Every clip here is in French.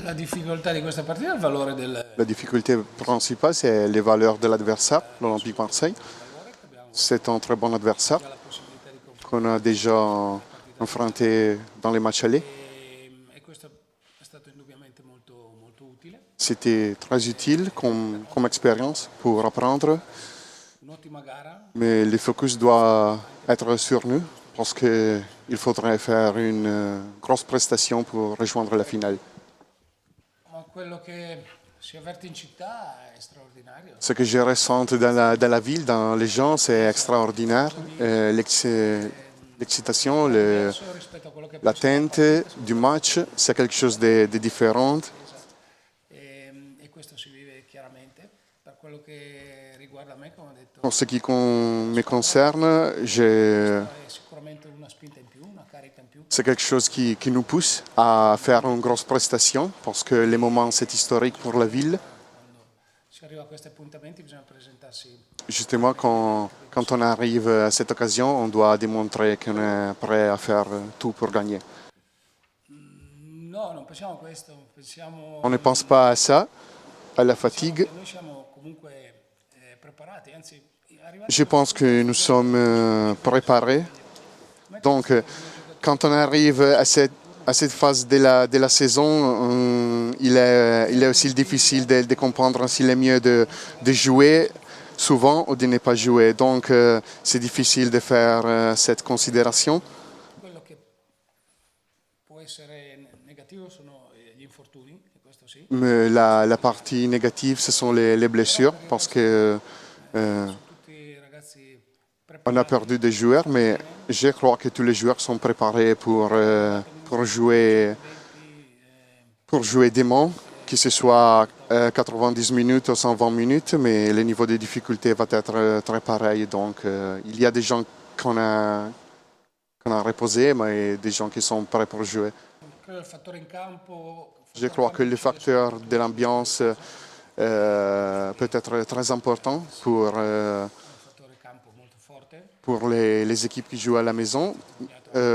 La difficoltà di questa partita è il valore La difficulté principale, c'est les valeurs de l'adversaire, l'Olympique Marseille. C'est un très bon adversaire la possibilità di qu'on a confrontare déjà affronté dans les matchs allés. e questo è stato indubbiamente molto utile. C'était très utile comme expérience pour apprendre, Un'ottima gara, mais le focus doit être sur nous parce qu'il faudrait faire une grosse prestation pour rejoindre la finale. ma quello che si avverte in città è straordinario. Ce que je ressens dans la ville, dans les gens, c'est extraordinaire. L'excitation, Diverso rispetto a quello che l'attente du match, c'est quelque chose de différent. e questo si vive chiaramente. Per quello che riguarda me, come ho detto, En ce qui me concerne, è sicuramente una spinta in più, una carica in più. c'est quelque chose qui nous pousse à faire une grosse prestation parce que les moments, c'est historique pour la ville. Si arriva a questi appuntamenti bisogna presentarsi. Justement, quand on arrive à cette occasion, on doit démontrer qu'on est prêt à faire tout pour gagner. No, non pensiamo a questo, pensiamo On ne pense pas à ça, à la fatigue. che noi siamo comunque preparati, anzi arrivati Je pense que nous sommes préparés. Donc, quand on arrive à cette phase de la saison, il est aussi difficile de comprendre s'il est mieux de jouer souvent ou de ne pas jouer. Donc, c'est difficile de faire cette considération. quello che può essere negativo sono gli infortuni, e questo sì. Mais la partie négative, ce sont les blessures parce que Tutti i ragazzi on a perdu des joueurs, mais je crois que tous les joueurs sont préparés pour jouer dément, que ce soit 90 minutes ou 120 minutes, mais le niveau de difficulté va être très pareil. Donc, il y a des gens qu'on a reposés, mais des gens qui sont prêts pour jouer. credo il fattore in campo. Je crois que le facteur de l'ambiance peut être très important Un fattore campo molto forte. pour les équipes qui jouent à la maison.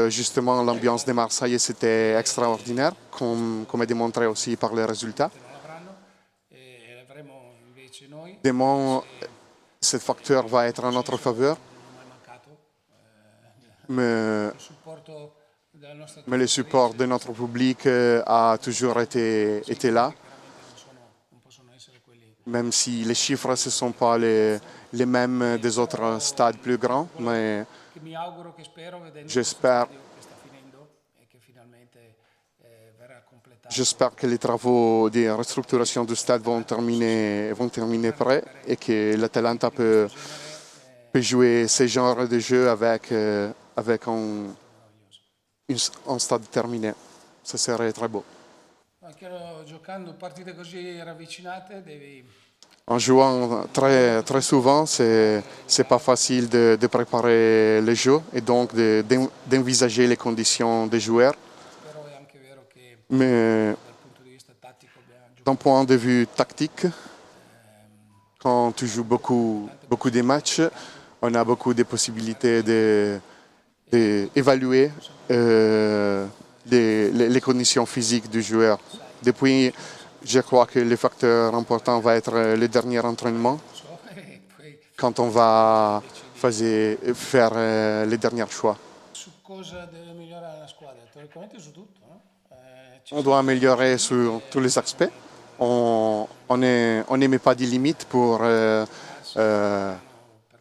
Justement, l'ambiance de Marseille, c'était extraordinaire, comme est démontré aussi par les résultats. Non l'avranno e l'avremo invece noi. Demain, ce facteur va être en notre faveur, Non è mai mancato. mais, Il supporto della nostra mais le support de notre public a toujours été là, non possono essere quelli. même si les chiffres ne sont pas les mêmes des autres stades plus grands, mais Che mi auguro, che spero, vedendo j'espère questo stadio che sta finendo e che finalmente verrà completato. J'espère que les travaux de restructuration du stade vont terminer près et que l'Atalanta peut jouer ce genre de jeu avec un stade terminé. Ce serait très beau. Ma chiaro, giocando partite così ravvicinate devi En jouant très souvent, c'est pas facile de préparer les jeux et donc d'envisager les conditions des joueurs. però è anche vero che Mais dal punto di vista tattico abbiamo giocato d'un point de vue tactique, quand tu joues beaucoup de matchs, on a beaucoup de possibilités d'évaluer les conditions physiques du joueur. Depuis, je crois que le facteur important va être le dernier entraînement, e poi quand on va faire les derniers choix. su cosa deve migliorare la squadra? Teoricamente su tutto, no? On doit améliorer sur tous les aspects. On ne met pas de limites Per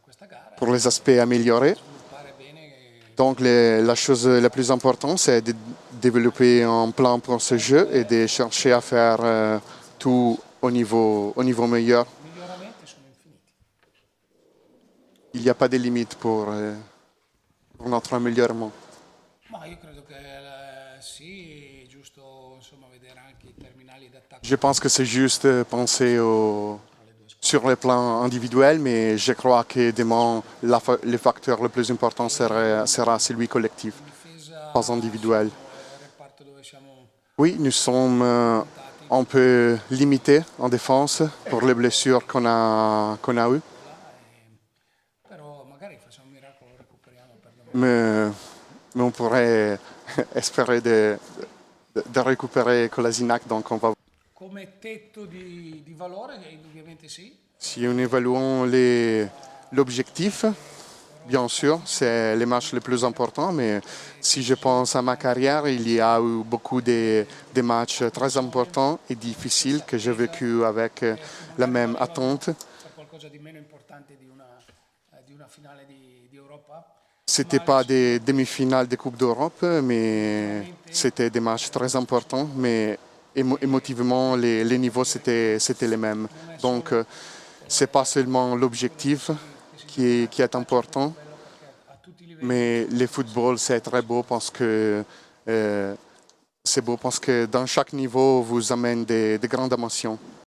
questa gara pour les aspects améliorés. sviluppare bene Donc la chose la plus importante, c'est de développer un plan pour ce jeu et de chercher à faire tout au niveau meilleur. i miglioramenti sono infiniti. Il n'y a pas de limite pour notre améliorement. Ma io credo che sì, è giusto insomma vedere anche i terminali d'attacco. Je pense que c'est juste penser sur le plan individuel, mais je crois que demain, le facteur le plus important sera celui collectif, Difesa pas individuel. il reparto dove siamo Oui, nous sommes un peu limités en défense pour les blessures qu'on a eues, però magari facciamo un miracolo, recuperiamo per domani. mais on pourrait espérer de récupérer Kolasinac, donc on va. Come tetto di valore, indubbiamente sì. Si nous évaluons l'objectif, bien sûr, c'est les matchs les plus importants, mais si je pense à ma carrière, il y a eu beaucoup de matchs très importants et difficiles que j'ai vécu avec la même attente. Per qualcosa di meno importante di una finale di Europa. C'était pas des demi-finales de Coupe d'Europe, mais c'était des matchs très importants, mais émotivement, les niveaux c'était les mêmes. Donc, c'est pas seulement l'objectif qui est important, mais le football c'est très beau parce que c'est beau parce que dans chaque niveau vous amène des grandes émotions.